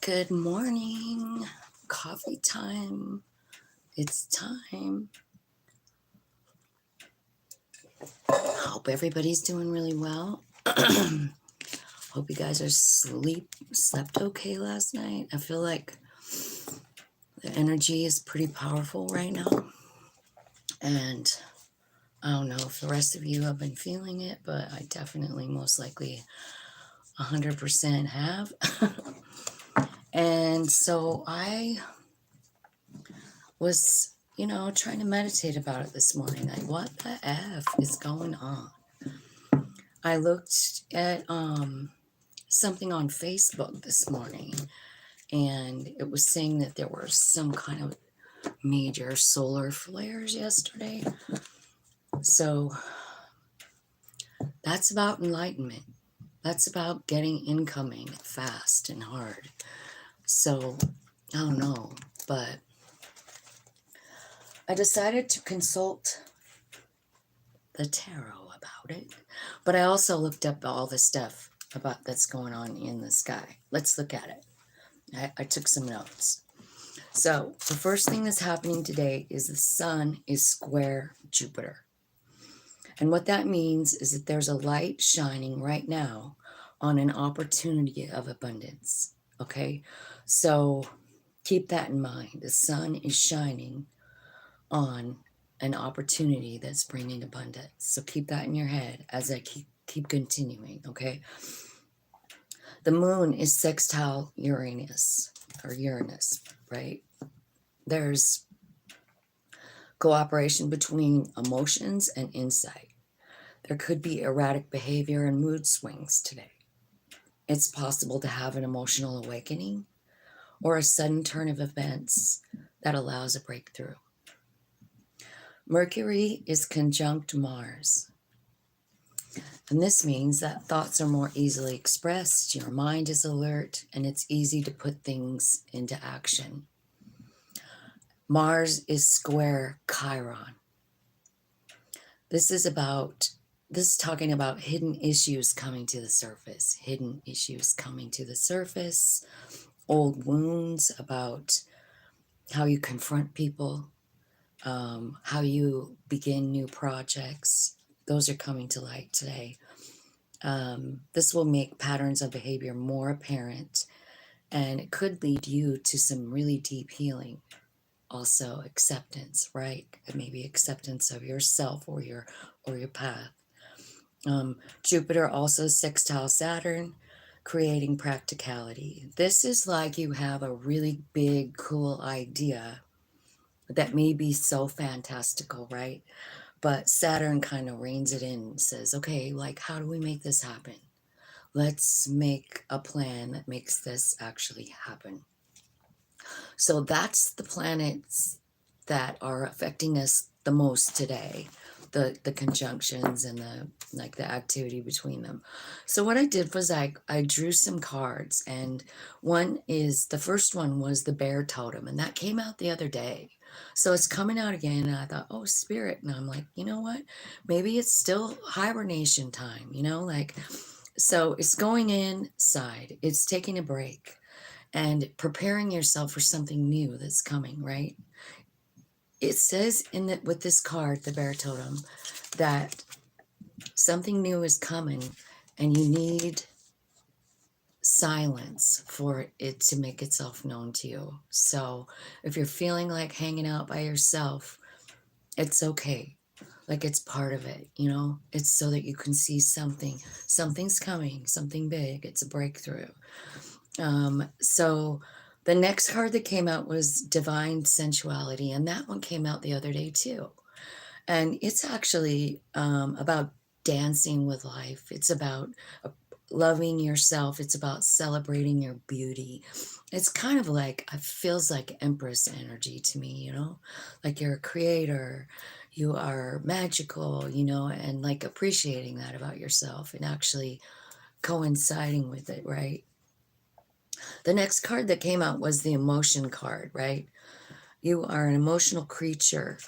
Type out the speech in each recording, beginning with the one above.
Good morning. Coffee time. It's time. Hope everybody's doing really well. Hope you guys are slept okay last night. I feel like the energy is pretty powerful right now. And I don't know if the rest of you have been feeling it, but I definitely most likely 100% have. And so I was, trying to meditate about it this morning. Like, what the F is going on? I looked at something on Facebook this morning, and it was saying that there were some kind of major solar flares yesterday. So that's about enlightenment. That's about getting incoming fast and hard. So I don't know, but I decided to consult the tarot about it. But I also looked up all the stuff about that's going on in the sky. Let's look at it. I took some notes. So the first thing that's happening today is the sun is square Jupiter. And what that means is that there's a light shining right now on an opportunity of abundance. Okay. So keep that in mind. The sun is shining on an opportunity that's bringing abundance. So keep that in your head as I keep continuing. Okay. The moon is sextile Uranus, right? There's cooperation between emotions and insight. There could be erratic behavior and mood swings today. It's possible to have an emotional awakening or a sudden turn of events that allows a breakthrough. Mercury is conjunct Mars. And this means that thoughts are more easily expressed, your mind is alert, and it's easy to put things into action. Mars is square Chiron. This is talking about hidden issues coming to the surface, old wounds about how you confront people, how you begin new projects. Those are coming to light today. This will make patterns of behavior more apparent, and it could lead you to some really deep healing. Also acceptance, right? Maybe acceptance of yourself or your path. Jupiter also sextile Saturn, creating practicality. This is like you have a really big, cool idea that may be so fantastical, right? But Saturn kind of reins it in and says, okay, like, how do we make this happen? Let's make a plan that makes this actually happen. So that's the planets that are affecting us the most today, the conjunctions and the activity between them. So what I did was I drew some cards, and the first one was the bear totem, and that came out the other day. So it's coming out again, and I thought, oh, spirit. And I'm like, you know what? Maybe it's still hibernation time, so it's going inside. It's taking a break and preparing yourself for something new that's coming, right? It says with this card, the bear totem, that something new is coming and you need silence for it to make itself known to you. So if you're feeling like hanging out by yourself, it's okay. Like, it's part of it, it's so that you can see something's coming, something big. It's a breakthrough. So the next card that came out was Divine Sensuality, and that one came out the other day too. And it's actually about dancing with life. It's about loving yourself. It's about celebrating your beauty. It's kind of like, it feels like Empress energy to me, like you're a creator, you are magical, and like appreciating that about yourself and actually coinciding with it, right? The next card that came out was the emotion card, right? You are an emotional creature.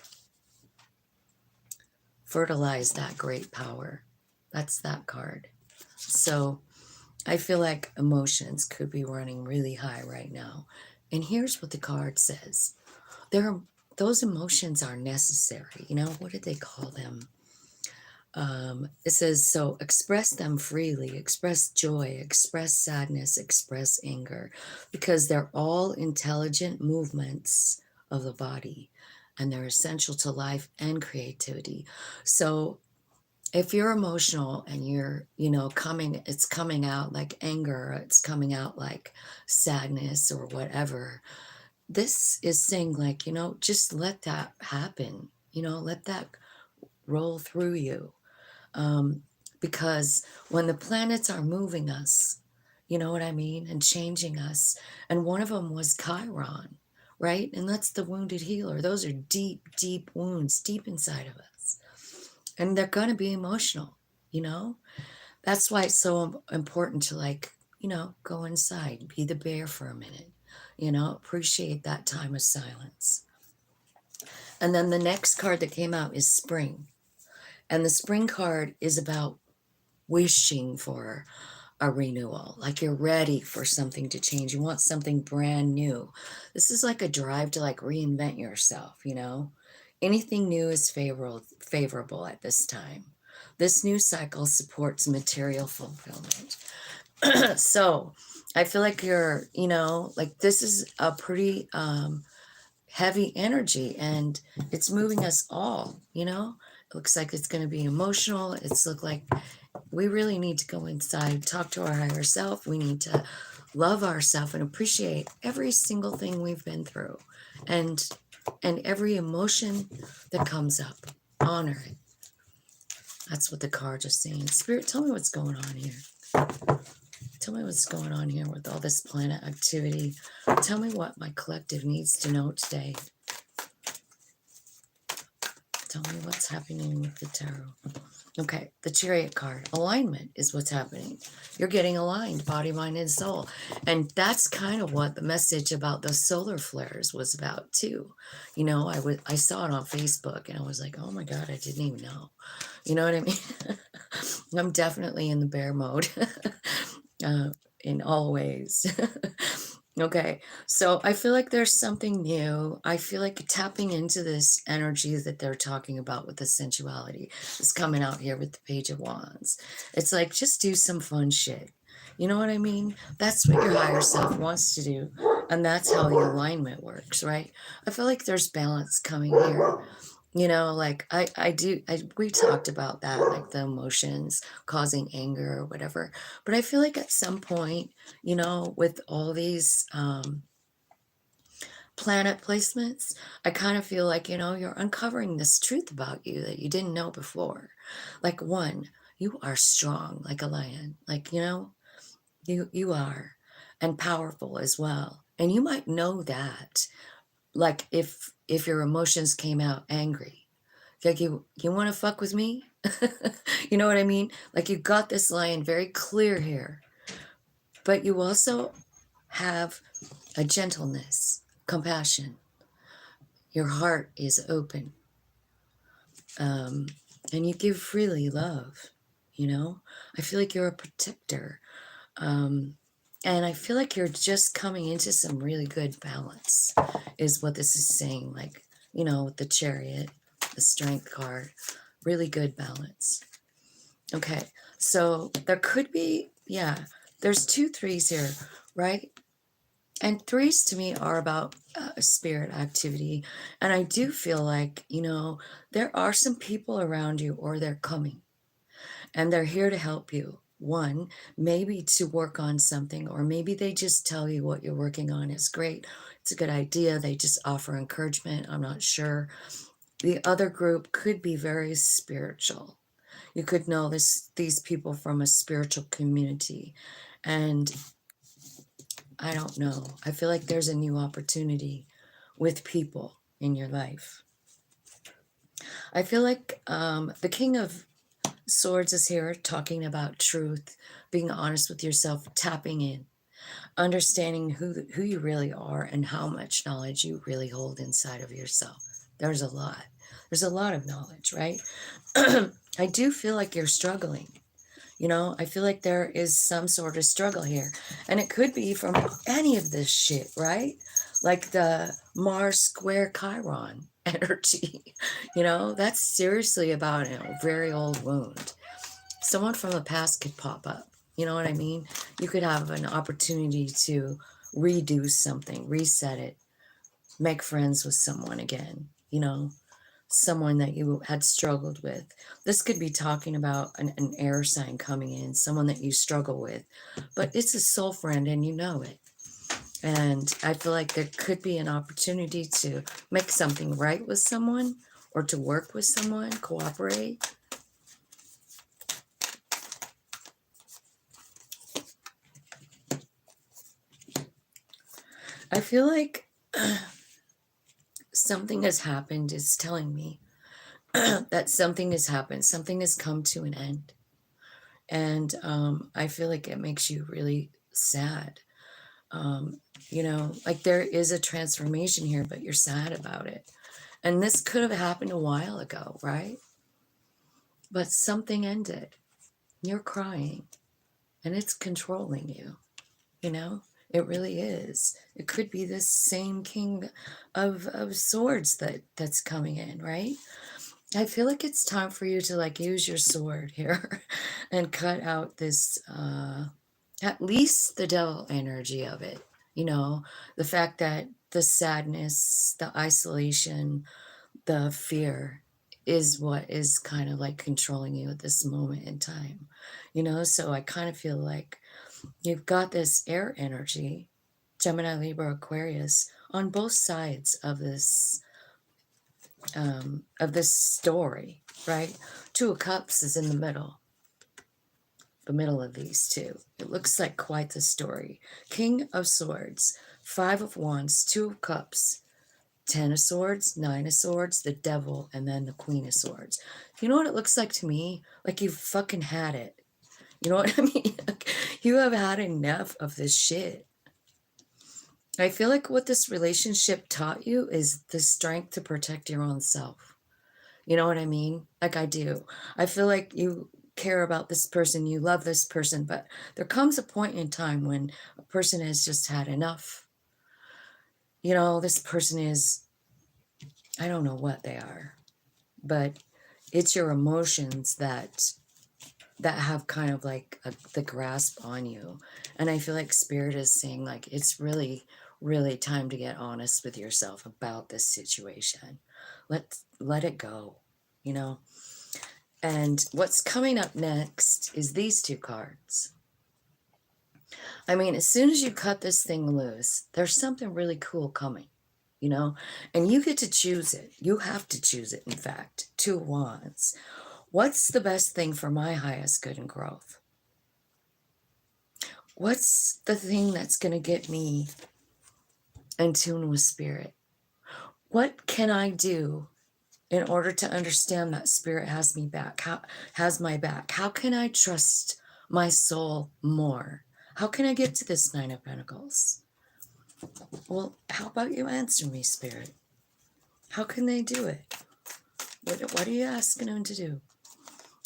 Fertilize that great power. That's that card. So I feel like emotions could be running really high right now. And here's what the card says. There are, those emotions are necessary. You know, what did they call them? It says, so express them freely, express joy, express sadness, express anger, because they're all intelligent movements of the body and they're essential to life and creativity. So if you're emotional and you're, it's coming out like anger, or it's coming out like sadness or whatever, this is saying, like, just let that happen, let that roll through you. um, because when the planets are moving us, you know what I mean, and changing us, and one of them was Chiron, right? And that's the wounded healer. Those are deep, deep wounds deep inside of us, and they're going to be emotional, you know? That's why it's so important to, like, go inside, be the bear for a minute, appreciate that time of silence. And then the next card that came out is spring. And the spring card is about wishing for a renewal, like you're ready for something to change. You want something brand new. This is like a drive to, like, reinvent yourself, Anything new is favorable at this time. This new cycle supports material fulfillment. So I feel like you're, like, this is a pretty heavy energy, and it's moving us all, It looks like it's going to be emotional. It's look like we really need to go inside, talk to our higher self. We need to love ourselves and appreciate every single thing we've been through, and every emotion that comes up. Honor it. That's what the cards are saying. Spirit, tell me what's going on here. Tell me what's going on here with all this planet activity. Tell me what my collective needs to know today. Tell me what's happening with the tarot. Okay, the Chariot card. Alignment is what's happening. You're getting aligned, body, mind, and soul. And that's kind of what the message about the solar flares was about too. I saw it on Facebook and I was like, oh my God, I didn't even know. You know what I mean? I'm definitely in the bear mode in all ways. Okay, so I feel like there's something new. I feel like tapping into this energy that they're talking about with the sensuality is coming out here with the Page of Wands. It's like, just do some fun shit. You know what I mean? That's what your higher self wants to do. And that's how the alignment works, right? I feel like there's balance coming here. Like we talked about that, like the emotions causing anger or whatever. But I feel like at some point, with all these planet placements, I kind of feel like, you're uncovering this truth about you that you didn't know before. Like, one, you are strong like a lion. Like, you are, and powerful as well. And you might know that, like, if your emotions came out angry. Like, you want to fuck with me? You know what I mean? Like, you got this lion very clear here, but you also have a gentleness, compassion. Your heart is open, and you give freely love. I feel like you're a protector, and I feel like you're just coming into some really good balance, is what this is saying. Like, with the Chariot, the Strength card, really good balance. Okay, so there could be, yeah, there's 2 3s here, right? And 3s to me are about spirit activity. And I do feel like, there are some people around you, or they're coming, and they're here to help you. One, maybe to work on something, or maybe they just tell you what you're working on is great. It's a good idea. They just offer encouragement. I'm not sure. The other group could be very spiritual. You could know these people from a spiritual community. And I don't know. I feel like there's a new opportunity with people in your life. I feel like the King of Swords is here talking about truth, being honest with yourself, tapping in, understanding who you really are and how much knowledge you really hold inside of yourself. There's a lot. There's a lot of knowledge, right? I do feel like you're struggling. You know, I feel like there is some sort of struggle here. And it could be from any of this shit, right? Like the Mars square Chiron energy. You know, that's seriously about a very old wound. Someone from the past could pop up. You know what I mean? You could have an opportunity to redo something, reset it, make friends with someone again, you know, someone that you had struggled with. This could be talking about an air sign coming in, someone that you struggle with, but it's a soul friend and you know it. And I feel like there could be an opportunity to make something right with someone or to work with someone, cooperate. I feel like something has happened is telling me that something has happened, something has come to an end. And I feel like it makes you really sad. Um, you know, like there is a transformation here, but you're sad about it. And this could have happened a while ago, right? But something ended. You're crying and it's controlling you, you know? It really is. It could be this same king of swords that's coming in, right? I feel like it's time for you to like use your sword here and cut out this at least the devil energy of it. You know, the fact that the sadness, the isolation, the fear is what is kind of like controlling you at this moment in time. You know, so I kind of feel like you've got this air energy, Gemini, Libra, Aquarius, on both sides of this story, right? Two of Cups is in the middle of these two. It looks like quite the story. King of Swords, Five of Wands, Two of Cups, Ten of Swords, Nine of Swords, the Devil, and then the Queen of Swords. You know what it looks like to me? Like you've fucking had it. You know what I mean? Like, you have had enough of this shit. I feel like what this relationship taught you is the strength to protect your own self. You know what I mean? Like I do. I feel like you care about this person, you love this person, but there comes a point in time when a person has just had enough. You know, this person is, I don't know what they are, but it's your emotions that have kind of like the grasp on you. And I feel like spirit is saying like it's really time to get honest with yourself about this situation. Let it go, you know. And what's coming up next is these two cards. I mean, as soon as you cut this thing loose, there's something really cool coming, you know, and you get to choose it. You have to choose it, in fact. Two of Wands. What's the best thing for my highest good and growth? What's the thing that's going to get me in tune with spirit? What can I do in order to understand that spirit has me back, has my back? How can I trust my soul more? How can I get to this Nine of Pentacles? Well, how about you answer me, spirit? How can they do it? What are you asking them to do?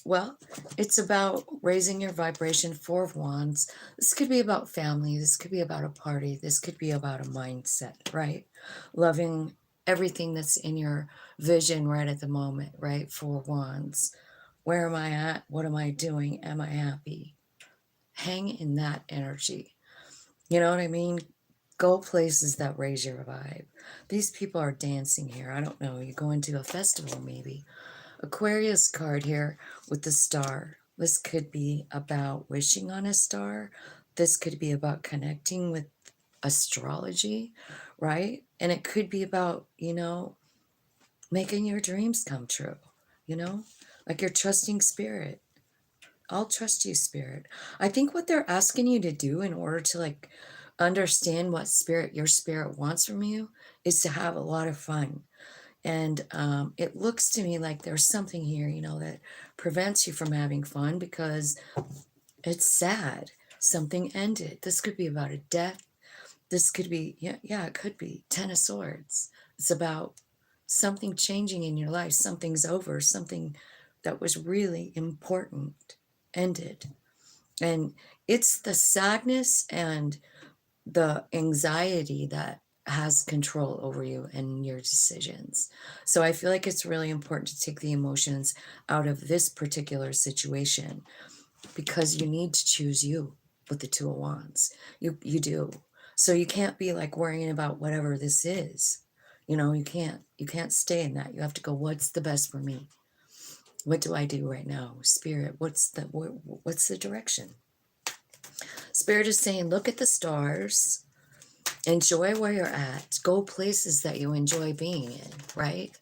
Well, it's about raising your vibration. Four of Wands. This could be about family. This could be about a party. This could be about a mindset, right? Loving everything that's in your vision right at the moment, right? Four Wands. Where am I at? What am I doing? Am I happy? Hang in that energy. You know what I mean? Go places that raise your vibe. These people are dancing here. I don't know. You're going to a festival, maybe. Aquarius card here with the star. This could be about wishing on a star. This could be about connecting with astrology, right? And it could be about, you know, making your dreams come true, you know, like you're trusting spirit. I'll trust you, spirit. I think what they're asking you to do in order to like understand what spirit, your spirit wants from you is to have a lot of fun. And it looks to me like there's something here, you know, that prevents you from having fun because it's sad. Something ended. This could be about a death. This could be, yeah, it could be Ten of Swords. It's about something changing in your life. Something's over, something that was really important. ended. And it's the sadness and the anxiety that has control over you and your decisions. So I feel like it's really important to take the emotions out of this particular situation because you need to choose you with the Two of Wands. You do. So you can't be like worrying about whatever this is. You can't stay in that. You have to go, what's the best for me? What do I do right now? Spirit, what's the direction? Spirit is saying, look at the stars, enjoy where you're at, go places that you enjoy being in, right?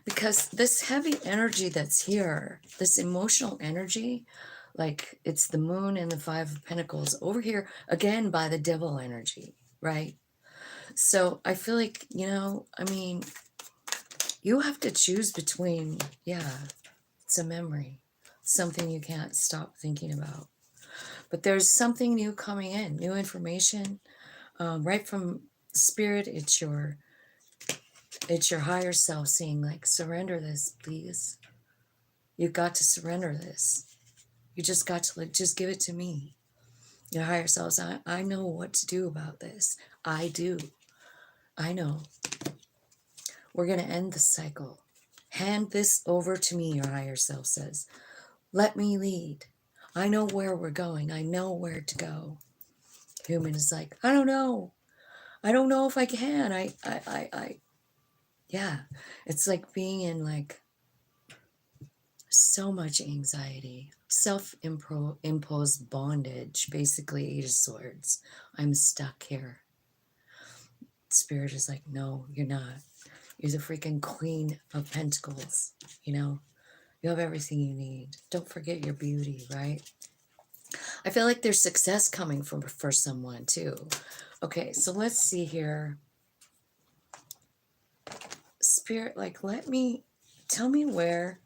Because this heavy energy that's here, this emotional energy, like it's the moon and the Five of Pentacles over here, again, by the devil energy, right? So I feel like, you have to choose between, it's a memory, something you can't stop thinking about. But there's something new coming in, new information, right from spirit. It's your higher self saying, like, surrender this, please. You've got to surrender this. You just got to, like, just give it to me. Your higher self says, I know what to do about this. I do. I know. We're going to end the cycle. Hand this over to me, your higher self says. Let me lead. I know where we're going. I know where to go. Human is like, I don't know. I don't know if I can. Yeah. It's like being in like so much anxiety, self-imposed bondage, basically 8 of Swords. I'm stuck here. Spirit is like, no, you're not. You're the freaking Queen of Pentacles, You have everything you need. Don't forget your beauty, right? I feel like there's success coming for someone too. Okay, so let's see here. Spirit, like, tell me where,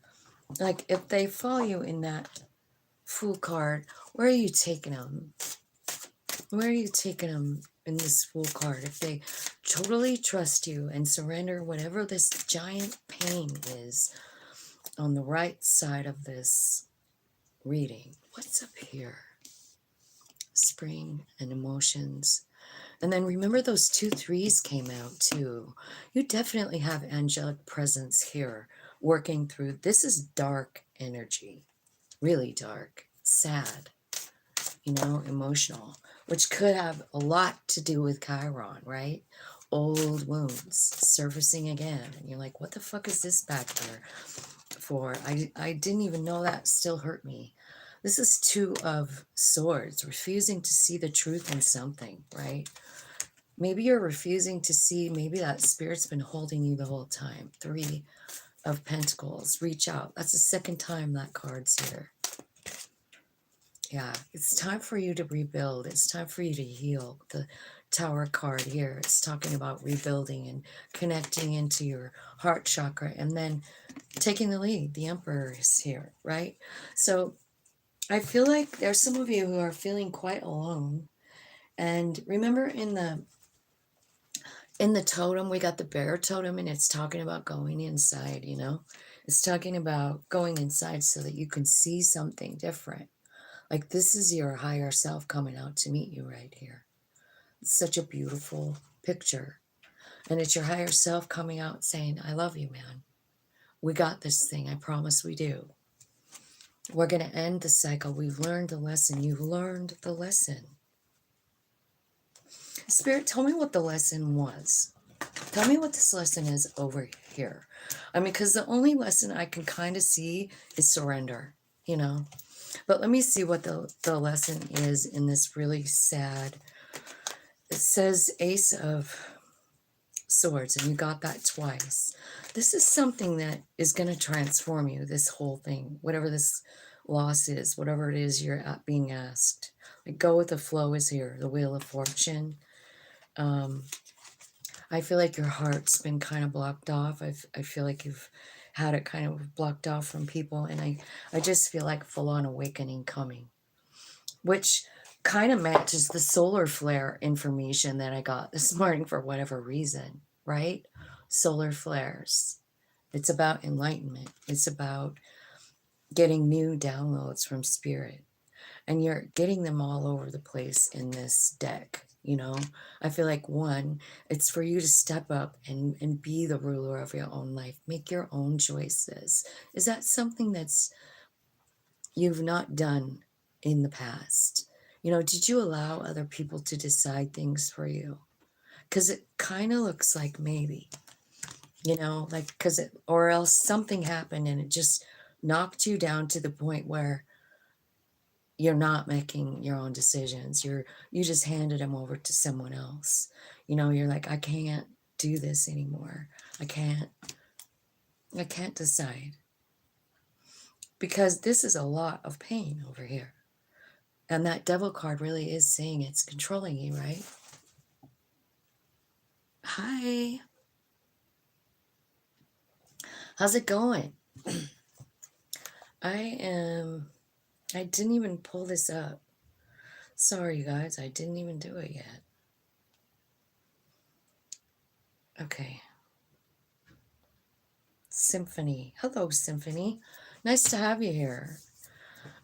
like, if they follow you in that Fool card, where are you taking them? Where are you taking them in this Fool card? If they totally trust you and surrender whatever this giant pain is on the right side of this reading. What's up here? Spring and emotions. And then remember those 2 3s came out too. You definitely have angelic presence here working through. This is dark energy, really dark, sad, emotional, which could have a lot to do with Chiron, right? Old wounds surfacing again. And you're like, what the fuck is this back here for? I didn't even know that still hurt me. This is 2 of Swords, refusing to see the truth in something, right? Maybe you're refusing to see, maybe that spirit's been holding you the whole time. 3 of Pentacles, reach out. That's the second time that card's here. Yeah, it's time for you to rebuild. It's time for you to heal. The Tower card here, it's talking about rebuilding and connecting into your heart chakra and then taking the lead. The Emperor is here, right? So I feel like there's some of you who are feeling quite alone. And remember in the totem, we got the bear totem, and it's talking about going inside, It's talking about going inside so that you can see something different. Like, this is your higher self coming out to meet you right here. It's such a beautiful picture. And it's your higher self coming out saying, I love you, man. We got this thing. I promise we do. We're going to end the cycle. We've learned the lesson. You've learned the lesson. Spirit, tell me what the lesson was. Tell me what this lesson is over here. Because the only lesson I can kind of see is surrender, But let me see what the lesson is in this really sad. It says Ace of Swords, and you got that twice. This is something that is going to transform you, this whole thing, whatever this loss is, whatever it is you're being asked. Like, go with the flow is here, the Wheel of Fortune. I feel like your heart's been kind of blocked off. I feel like you've had it kind of blocked off from people, and I just feel like full-on awakening coming, which kind of matches the solar flare information that I got this morning for whatever reason, right? Solar flares. It's about enlightenment. It's about getting new downloads from spirit. And you're getting them all over the place in this deck. You know, I feel like one, it's for you to step up and be the ruler of your own life, make your own choices. Is that something that's you've not done in the past? You know, did you allow other people to decide things for you? Because it kind of looks like maybe, you know, like, because it, or else something happened and it just knocked you down to the point where you're not making your own decisions. You just handed them over to someone else. You know, you're like, I can't do this anymore. I can't decide. Because this is a lot of pain over here. And that devil card really is saying it's controlling you, right? Hi. How's it going? I didn't even pull this up. Sorry, you guys, I didn't even do it yet. Okay. Symphony. Hello, Symphony. Nice to have you here.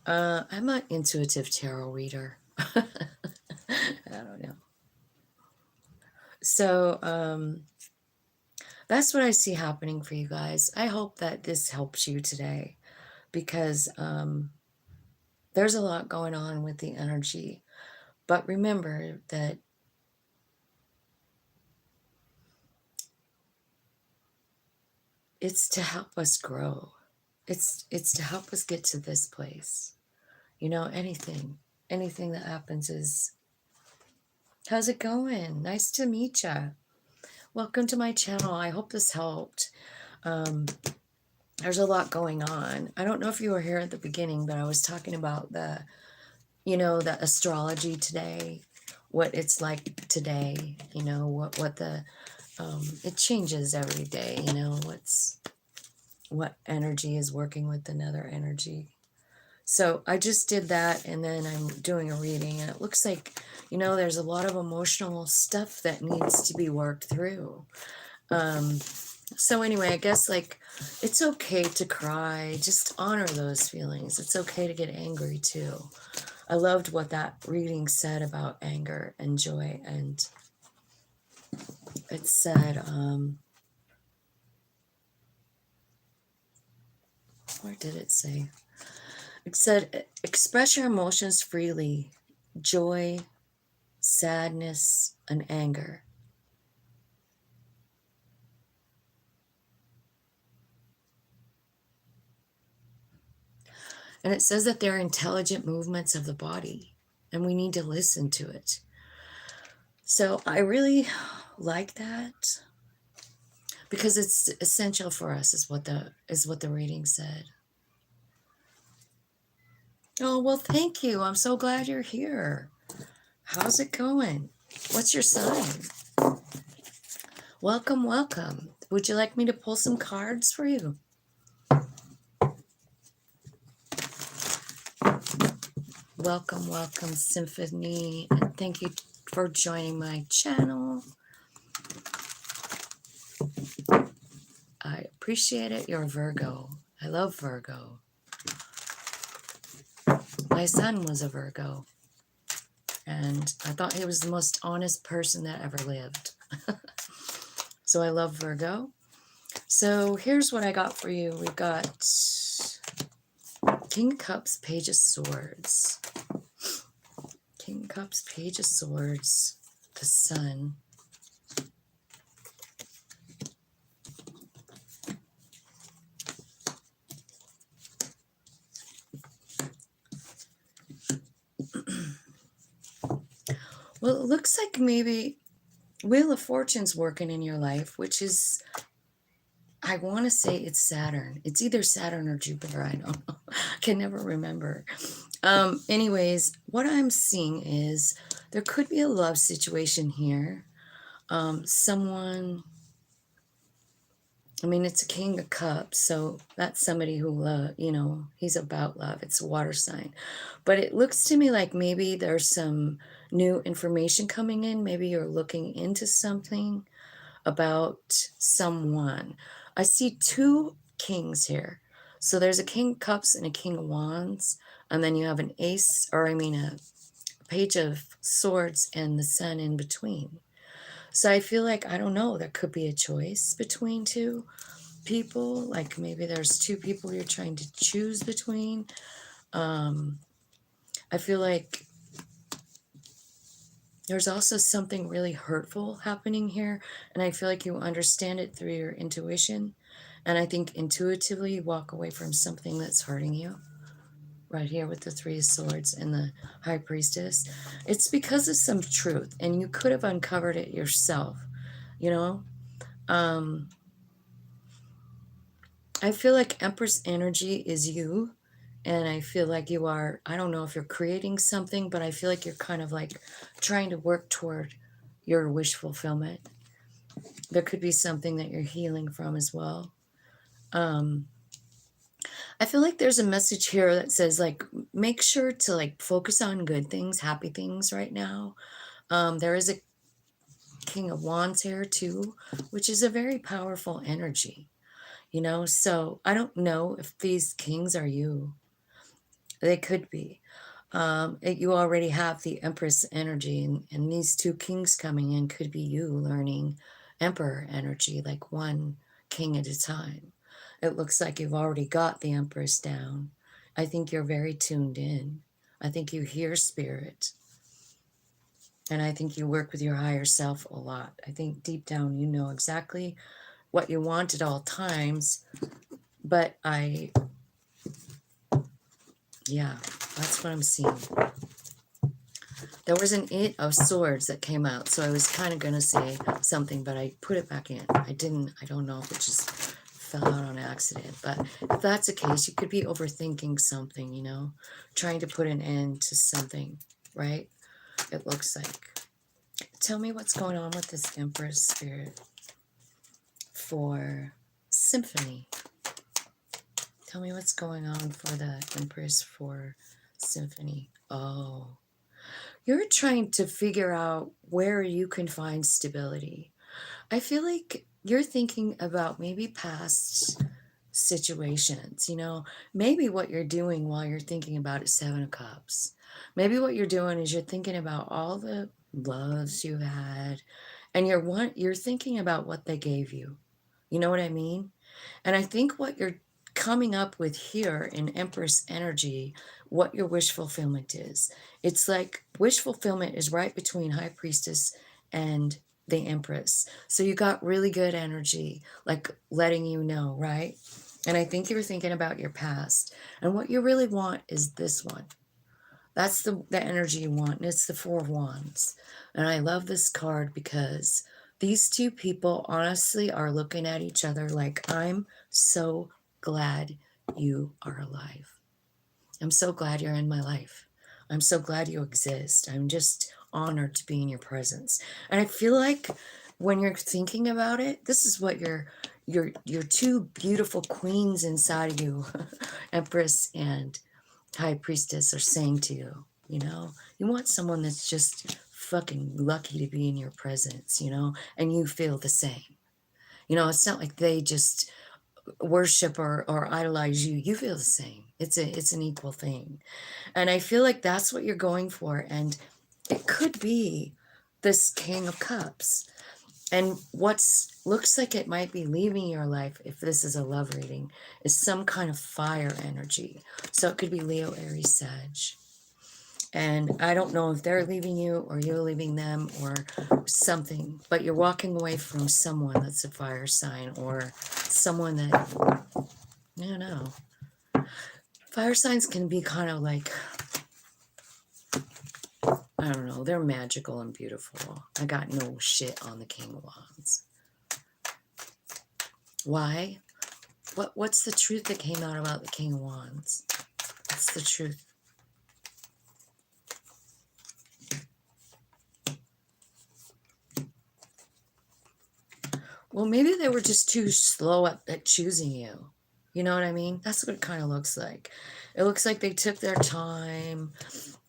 I'm an intuitive tarot reader. I don't know. So, that's what I see happening for you guys. I hope that this helps you today because there's a lot going on with the energy. But remember that it's to help us grow. It's to help us get to this place. You know, anything that happens is, how's it going? Nice to meet you. Welcome to my channel. I hope this helped. There's a lot going on. I don't know if you were here at the beginning, but I was talking about the, you know, the astrology today, what it's like today, you know, what the, it changes every day, you know, what energy is working with another energy. So I just did that, and then I'm doing a reading, and it looks like, you know, there's a lot of emotional stuff that needs to be worked through. So anyway, I guess, like, it's okay to cry. Just honor those feelings. It's okay to get angry too. I loved what that reading said about anger and joy, and it said, where did it say? It said, express your emotions freely, joy, sadness, and anger. And it says that they're intelligent movements of the body, and we need to listen to it. So I really like that because it's essential for us, is what the reading said. Oh, well, thank you. I'm so glad you're here. How's it going? What's your sign? Welcome, welcome. Would you like me to pull some cards for you? Welcome, welcome, Symphony, and thank you for joining my channel. I appreciate it. You're a Virgo. I love Virgo. My son was a Virgo, and I thought he was the most honest person that ever lived. So I love Virgo. So here's what I got for you. We've got King of Cups, Page of Swords. King of Cups, Page of Swords, the Sun. Well, it looks like maybe Wheel of Fortune's working in your life, which is, I want to say it's Saturn. It's either Saturn or Jupiter. I don't know. I can never remember. Anyways, what I'm seeing is there could be a love situation here. Someone, I mean, it's a King of Cups, so that's somebody who, you know, he's about love. It's a water sign. But it looks to me like maybe there's some new information coming in. Maybe you're looking into something about someone. I see two kings here. So there's a king of cups and a king of wands, and then you have an ace, or I mean a page of swords and the sun in between. So I feel like, I don't know, there could be a choice between two people. Like maybe there's two people you're trying to choose between. I feel like there's also something really hurtful happening here, and I feel like you understand it through your intuition. And I think intuitively you walk away from something that's hurting you. Right here with the Three of Swords and the High Priestess. It's because of some truth, and you could have uncovered it yourself, you know? I feel like Empress energy is you, and I feel like you are, I don't know if you're creating something, but I feel like you're kind of like trying to work toward your wish fulfillment. There could be something that you're healing from as well. I feel like there's a message here that says, like, make sure to like focus on good things, happy things right now. There is a King of Wands here too, which is a very powerful energy, you know? So I don't know if these kings are you. They could be. You already have the Empress energy, and these two kings coming in could be you learning Emperor energy, like one king at a time. It looks like you've already got the Empress down. I think you're very tuned in. I think you hear spirit. And I think you work with your higher self a lot. I think deep down you know exactly what you want at all times. But yeah, that's what I'm seeing. There was an Eight of Swords that came out, so I was kind of going to say something, but I put it back in. I don't know if it just fell out on accident. But if that's the case, you could be overthinking something, you know, trying to put an end to something, right? It looks like. Tell me what's going on with this Empress spirit for Symphony. Tell me what's going on for the Empress for Symphony. Oh, you're trying to figure out where you can find stability. I feel like you're thinking about maybe past situations, you know, maybe what you're doing while you're thinking about it, Seven of Cups. Maybe what you're doing is you're thinking about all the loves you had, and you're thinking about what they gave you. You know what I mean? And I think what you're coming up with here in Empress energy, what your wish fulfillment is. It's like wish fulfillment is right between High Priestess and the Empress. So you got really good energy, like letting you know, right? And I think you're thinking about your past. And what you really want is this one. That's the energy you want. And it's the Four of Wands. And I love this card because these two people honestly are looking at each other like, I'm so glad you are alive. I'm so glad you're in my life. I'm so glad you exist. I'm just honored to be in your presence. And I feel like when you're thinking about it, this is what your two beautiful queens inside of you, Empress and High Priestess, are saying to you. You know, you want someone that's just fucking lucky to be in your presence, you know, and you feel the same. You know, it's not like they just worship or idolize you. You feel the same. It's an equal thing. And I feel like that's what you're going for. And it could be this King of Cups. And what's looks like it might be leaving your life, if this is a love reading, is some kind of fire energy. So it could be Leo, Aries, Sag. And I don't know if they're leaving you or you're leaving them or something, but you're walking away from someone that's a fire sign or someone that, I don't know. Fire signs can be kind of like, I don't know, they're magical and beautiful. I got no shit on the King of Wands. Why? What's the truth that came out about the King of Wands? What's the truth? Well, maybe they were just too slow at choosing you. You know what I mean? That's what it kind of looks like. It looks like they took their time.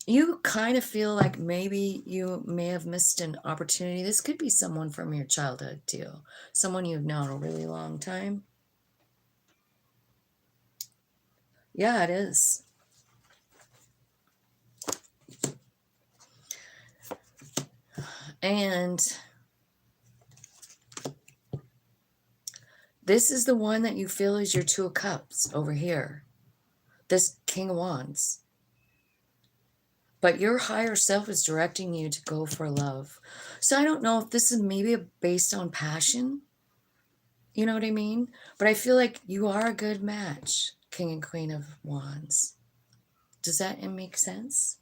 You kind of feel like maybe you may have missed an opportunity. This could be someone from your childhood too. Someone you've known a really long time. Yeah, it is. And this is the one that you feel is your Two of Cups over here. This King of Wands. But your higher self is directing you to go for love. So I don't know if this is maybe based on passion. You know what I mean? But I feel like you are a good match, King and Queen of Wands. Does that make sense?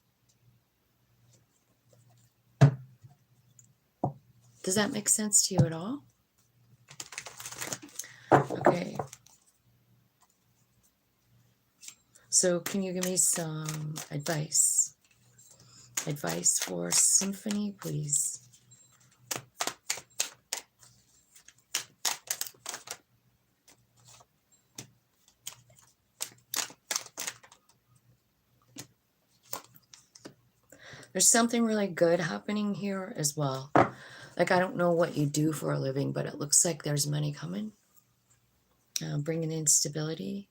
Does that make sense to you at all? Okay. So can you give me some advice? Advice for Symphony, please. There's something really good happening here as well. Like, I don't know what you do for a living, but it looks like there's money coming, bringing in stability.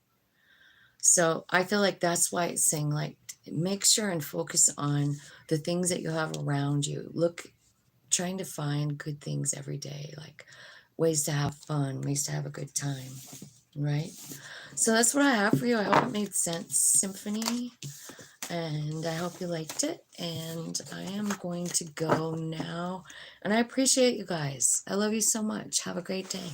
So I feel like that's why it's saying, like, make sure and focus on the things that you have around you. Look, trying to find good things every day, like ways to have fun, ways to have a good time, right? So that's what I have for you. I hope it made sense, Symphony. And I hope you liked it. And I am going to go now. And I appreciate you guys. I love you so much. Have a great day.